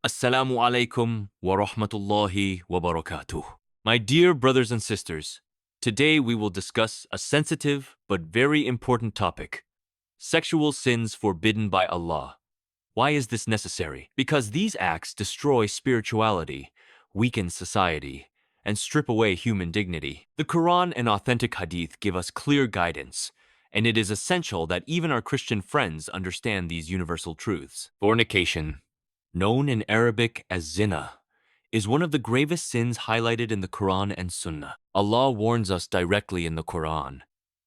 Assalamu alaikum wa rahmatullahi wa barakatuh. My dear brothers and sisters, today we will discuss a sensitive but very important topic: sexual sins forbidden by Allah. Why is this necessary? Because these acts destroy spirituality, weaken society, and strip away human dignity. The Quran and authentic hadith give us clear guidance, and it is essential that even our Christian friends understand these universal truths. Fornication, known in Arabic as zina, is one of the gravest sins highlighted in the Quran and Sunnah. Allah warns us directly in the Quran: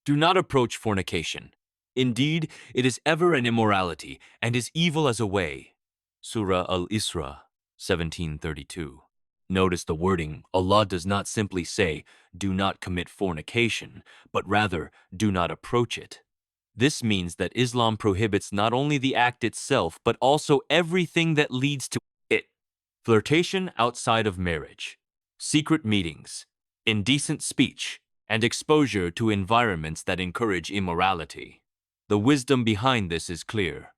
do not approach fornication. Indeed, it is ever an immorality and is evil as a way. Surah Al-Isra 17:32. Notice the wording. Allah does not simply say, do not commit fornication, but rather, do not approach it. This means that Islam prohibits not only the act itself, but also everything that leads to it. Flirtation outside of marriage, secret meetings, indecent speech, and exposure to environments that encourage immorality. The wisdom behind this is clear.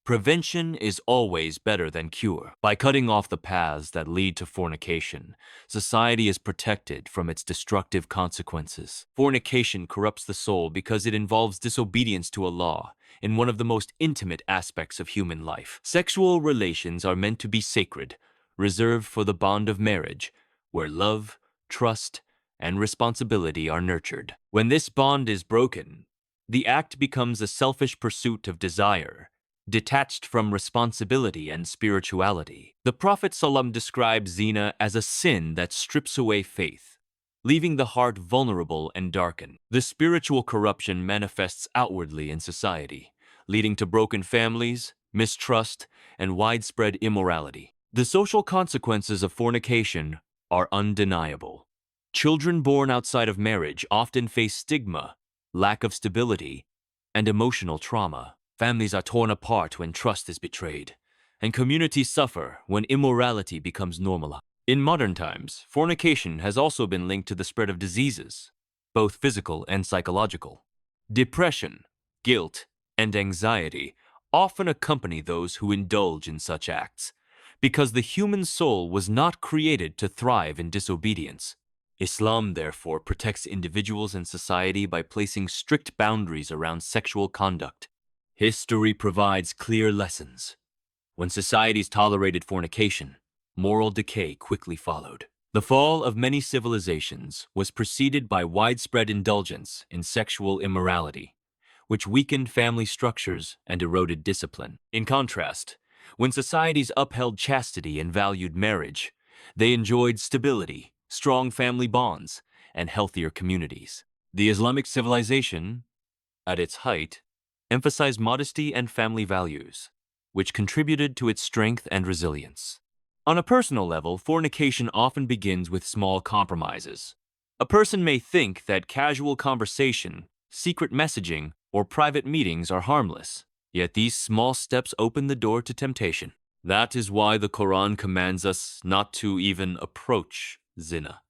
Prevention is always better than cure. By cutting off the paths that lead to fornication, society is protected from its destructive consequences. Fornication corrupts the soul because it involves disobedience to Allah in one of the most intimate aspects of human life. Sexual relations are meant to be sacred, reserved for the bond of marriage, where love, trust, and responsibility are nurtured. When this bond is broken, the act becomes a selfish pursuit of desire, detached from responsibility and spirituality. The Prophet ﷺ describes zina as a sin that strips away faith, leaving the heart vulnerable and darkened. The spiritual corruption manifests outwardly in society, leading to broken families, mistrust, and widespread immorality. The social consequences of fornication are undeniable. Children born outside of marriage often face stigma, lack of stability, and emotional trauma. Families are torn apart when trust is betrayed, and communities suffer when immorality becomes normalized. In modern times, fornication has also been linked to the spread of diseases, both physical and psychological. Depression, guilt, and anxiety often accompany those who indulge in such acts, because the human soul was not created to thrive in disobedience. Islam, therefore, protects individuals and society by placing strict boundaries around sexual conduct. History provides clear lessons. When societies tolerated fornication, moral decay quickly followed. The fall of many civilizations was preceded by widespread indulgence in sexual immorality, which weakened family structures and eroded discipline. In contrast, when societies upheld chastity and valued marriage, they enjoyed stability, strong family bonds, and healthier communities. The Islamic civilization, at its height, emphasized modesty and family values, which contributed to its strength and resilience. On a personal level, fornication often begins with small compromises. A person may think that casual conversation, secret messaging, or private meetings are harmless, yet these small steps open the door to temptation. That is why the Quran commands us not to even approach zina.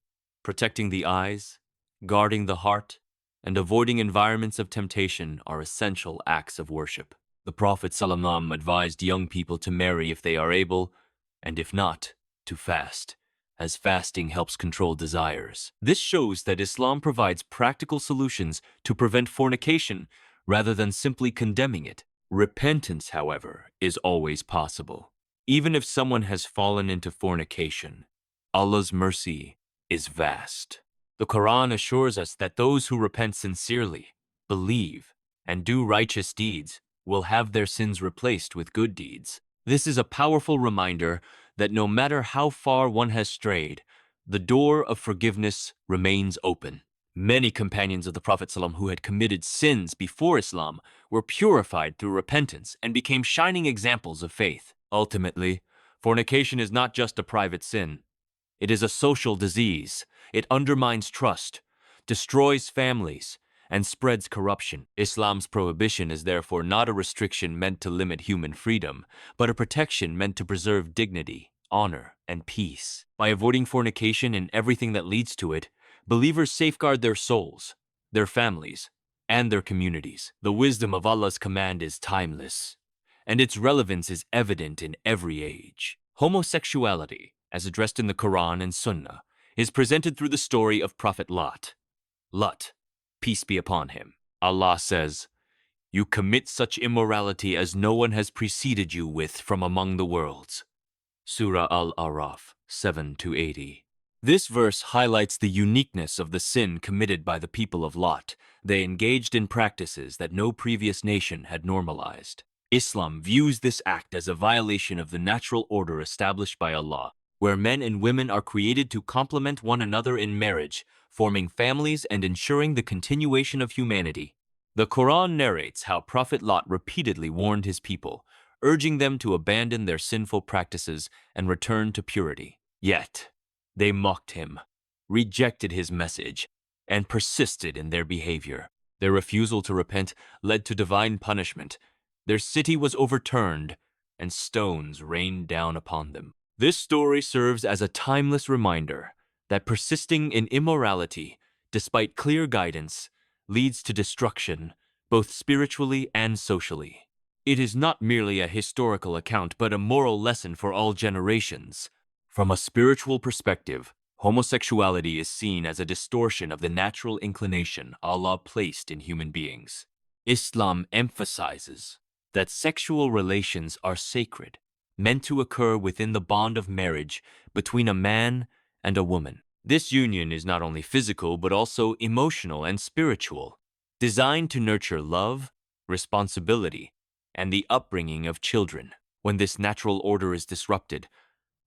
Protecting the eyes, guarding the heart, and avoiding environments of temptation are essential acts of worship. The Prophet ﷺ advised young people to marry if they are able, and if not, to fast, as fasting helps control desires. This shows that Islam provides practical solutions to prevent fornication rather than simply condemning it. Repentance, however, is always possible. Even if someone has fallen into fornication, Allah's mercy is vast. The Quran assures us that those who repent sincerely, believe, and do righteous deeds will have their sins replaced with good deeds. This is a powerful reminder that no matter how far one has strayed, the door of forgiveness remains open. Many companions of the Prophet ﷺ who had committed sins before Islam were purified through repentance and became shining examples of faith. Ultimately, fornication is not just a private sin. It is a social disease. It undermines trust, destroys families, and spreads corruption. Islam's prohibition is therefore not a restriction meant to limit human freedom, but a protection meant to preserve dignity, honor, and peace. By avoiding fornication and everything that leads to it, believers safeguard their souls, their families, and their communities. The wisdom of Allah's command is timeless, and its relevance is evident in every age. Homosexuality, as addressed in the Quran and Sunnah, is presented through the story of Prophet Lot. Lot, peace be upon him. Allah says, "You commit such immorality as no one has preceded you with from among the worlds." Surah Al-Araf 7-80. This verse highlights the uniqueness of the sin committed by the people of Lot. They engaged in practices that no previous nation had normalized. Islam views this act as a violation of the natural order established by Allah, where men and women are created to complement one another in marriage, forming families and ensuring the continuation of humanity. The Quran narrates how Prophet Lot repeatedly warned his people, urging them to abandon their sinful practices and return to purity. Yet, they mocked him, rejected his message, and persisted in their behavior. Their refusal to repent led to divine punishment. Their city was overturned, and stones rained down upon them. This story serves as a timeless reminder that persisting in immorality, despite clear guidance, leads to destruction, both spiritually and socially. It is not merely a historical account, but a moral lesson for all generations. From a spiritual perspective, homosexuality is seen as a distortion of the natural inclination Allah placed in human beings. Islam emphasizes that sexual relations are sacred, meant to occur within the bond of marriage between a man and a woman. This union is not only physical but also emotional and spiritual, designed to nurture love, responsibility, and the upbringing of children. When this natural order is disrupted,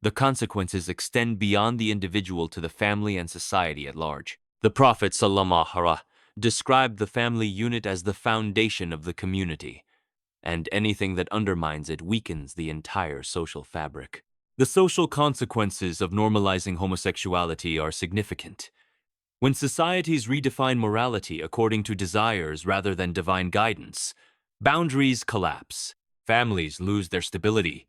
the consequences extend beyond the individual to the family and society at large. The Prophet ﷺ described the family unit as the foundation of the community, and anything that undermines it weakens the entire social fabric. The social consequences of normalizing homosexuality are significant. When societies redefine morality according to desires rather than divine guidance, boundaries collapse, families lose their stability,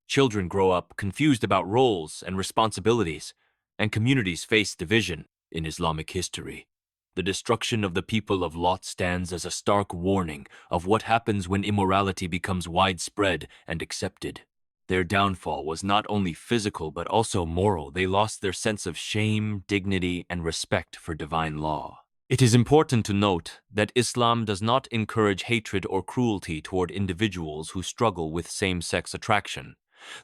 children grow up confused about roles and responsibilities, and communities face division. In Islamic history, the destruction of the people of Lot stands as a stark warning of what happens when immorality becomes widespread and accepted. Their downfall was not only physical but also moral. They lost their sense of shame, dignity, and respect for divine law. It is important to note that Islam does not encourage hatred or cruelty toward individuals who struggle with same-sex attraction.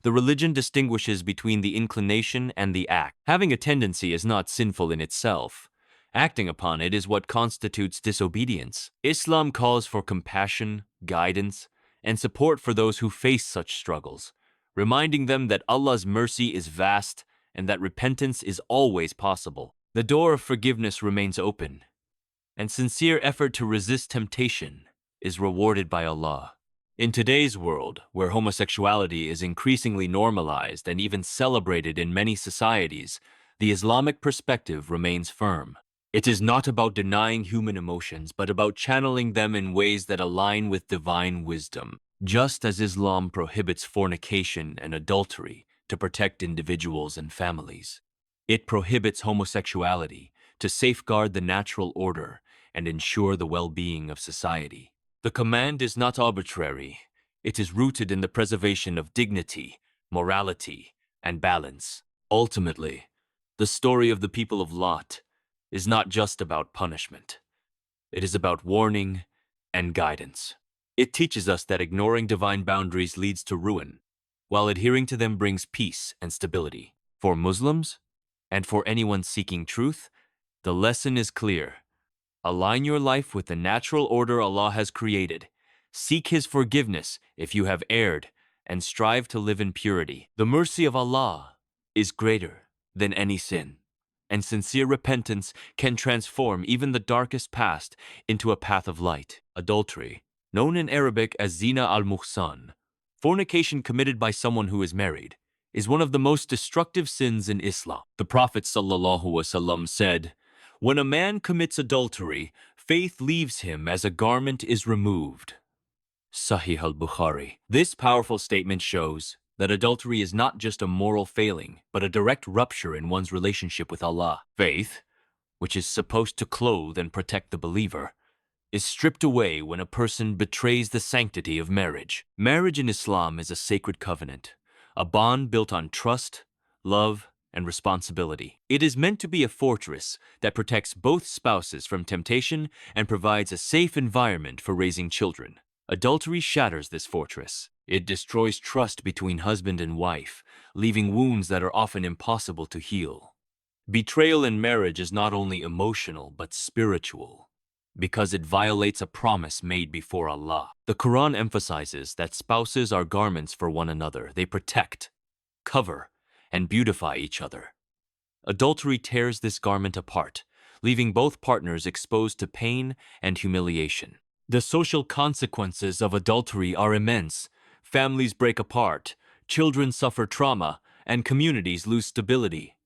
The religion distinguishes between the inclination and the act. Having a tendency is not sinful in itself. Acting upon it is what constitutes disobedience. Islam calls for compassion, guidance, and support for those who face such struggles, reminding them that Allah's mercy is vast and that repentance is always possible. The door of forgiveness remains open, and sincere effort to resist temptation is rewarded by Allah. In today's world, where homosexuality is increasingly normalized and even celebrated in many societies, the Islamic perspective remains firm. It is not about denying human emotions, but about channeling them in ways that align with divine wisdom. Just as Islam prohibits fornication and adultery to protect individuals and families, it prohibits homosexuality to safeguard the natural order and ensure the well-being of society. The command is not arbitrary. It is rooted in the preservation of dignity, morality, and balance. Ultimately, the story of the people of Lot is not just about punishment. It is about warning and guidance. It teaches us that ignoring divine boundaries leads to ruin, while adhering to them brings peace and stability. For Muslims, and for anyone seeking truth, the lesson is clear. Align your life with the natural order Allah has created. Seek His forgiveness if you have erred, and strive to live in purity. The mercy of Allah is greater than any sin, and sincere repentance can transform even the darkest past into a path of light. Adultery, known in Arabic as zina al-muhsan, fornication committed by someone who is married, is one of the most destructive sins in Islam. The Prophet ﷺ said, "When a man commits adultery, faith leaves him as a garment is removed." Sahih al-Bukhari. This powerful statement shows that adultery is not just a moral failing, but a direct rupture in one's relationship with Allah. Faith, which is supposed to clothe and protect the believer, is stripped away when a person betrays the sanctity of marriage. Marriage in Islam is a sacred covenant. a bond built on trust, love, and responsibility. It is meant to be a fortress that protects both spouses from temptation and provides a safe environment for raising children. Adultery shatters this fortress. It destroys trust between husband and wife, leaving wounds that are often impossible to heal. Betrayal in marriage is not only emotional but spiritual, because it violates a promise made before Allah. The Quran emphasizes that spouses are garments for one another. They protect, cover, and beautify each other. Adultery tears this garment apart, leaving both partners exposed to pain and humiliation. The social consequences of adultery are immense. Families break apart, children suffer trauma, and communities lose stability.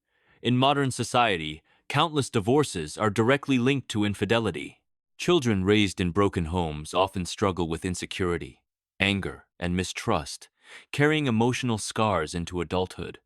In modern society, countless divorces are directly linked to infidelity. Children raised in broken homes often struggle with insecurity, anger, and mistrust, carrying emotional scars into adulthood.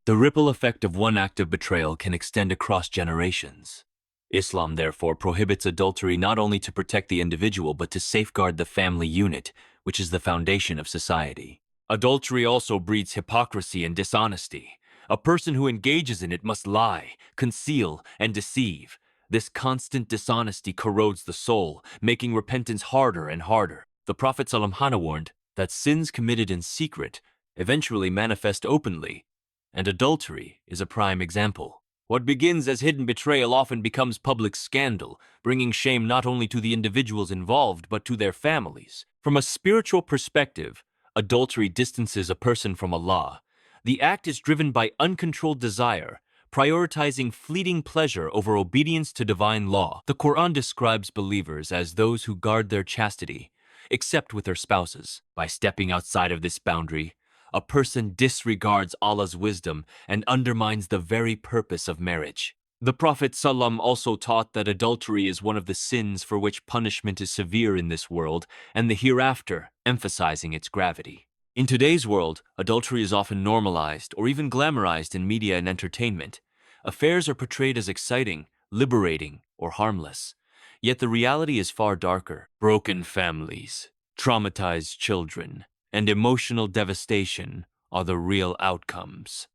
The ripple effect of one act of betrayal can extend across generations. Islam therefore prohibits adultery not only to protect the individual but to safeguard the family unit, which is the foundation of society. Adultery also breeds hypocrisy and dishonesty. A person who engages in it must lie, conceal, and deceive. This constant dishonesty corrodes the soul, making repentance harder and harder. The Prophet ﷺ warned that sins committed in secret eventually manifest openly, and adultery is a prime example. What begins as hidden betrayal often becomes public scandal, bringing shame not only to the individuals involved but to their families. From a spiritual perspective, adultery distances a person from Allah. The act is driven by uncontrolled desire, prioritizing fleeting pleasure over obedience to divine law. The Quran describes believers as those who guard their chastity, except with their spouses. By stepping outside of this boundary, a person disregards Allah's wisdom and undermines the very purpose of marriage. The Prophet ﷺ also taught that adultery is one of the sins for which punishment is severe in this world and the hereafter, emphasizing its gravity. In today's world, adultery is often normalized or even glamorized in media and entertainment. Affairs are portrayed as exciting, liberating, or harmless. Yet the reality is far darker. Broken families, traumatized children, and emotional devastation are the real outcomes.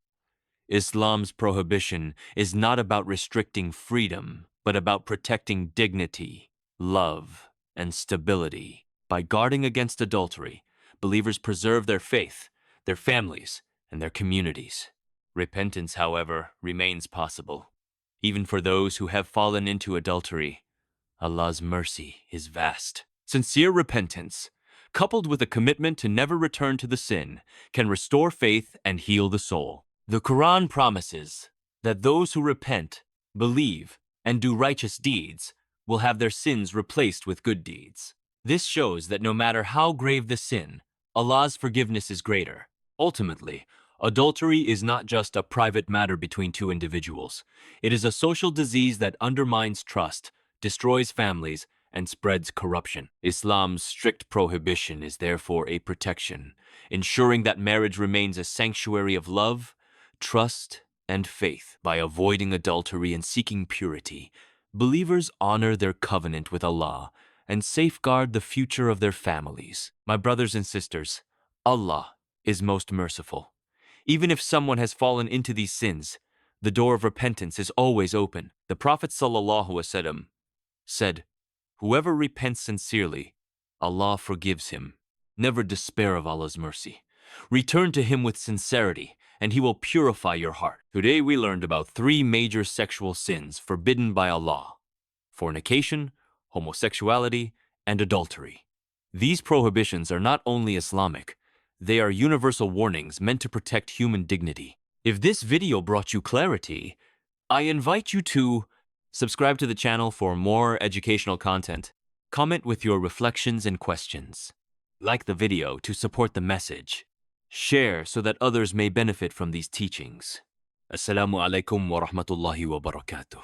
Islam's prohibition is not about restricting freedom, but about protecting dignity, love, and stability. By guarding against adultery, believers preserve their faith, their families, and their communities. Repentance, however, remains possible. Even for those who have fallen into adultery, Allah's mercy is vast. Sincere repentance, coupled with a commitment to never return to the sin, can restore faith and heal the soul. The Quran promises that those who repent, believe, and do righteous deeds will have their sins replaced with good deeds. This shows that no matter how grave the sin, Allah's forgiveness is greater. Ultimately, adultery is not just a private matter between two individuals. It is a social disease that undermines trust, destroys families, and spreads corruption. Islam's strict prohibition is therefore a protection, ensuring that marriage remains a sanctuary of love, trust, and faith. By avoiding adultery and seeking purity, believers honor their covenant with Allah and safeguard the future of their families. My brothers and sisters, Allah is most merciful. Even if someone has fallen into these sins, the door of repentance is always open. The Prophet ﷺ said, "Whoever repents sincerely, Allah forgives him. Never despair of Allah's mercy. Return to Him with sincerity, and He will purify your heart." Today we learned about 3 major sexual sins forbidden by Allah: fornication, homosexuality, and adultery. These prohibitions are not only Islamic, they are universal warnings meant to protect human dignity. If this video brought you clarity, I invite you to subscribe to the channel for more educational content. Comment with your reflections and questions. Like the video to support the message. Share so that others may benefit from these teachings. Assalamu alaikum wa rahmatullahi wa barakatuh.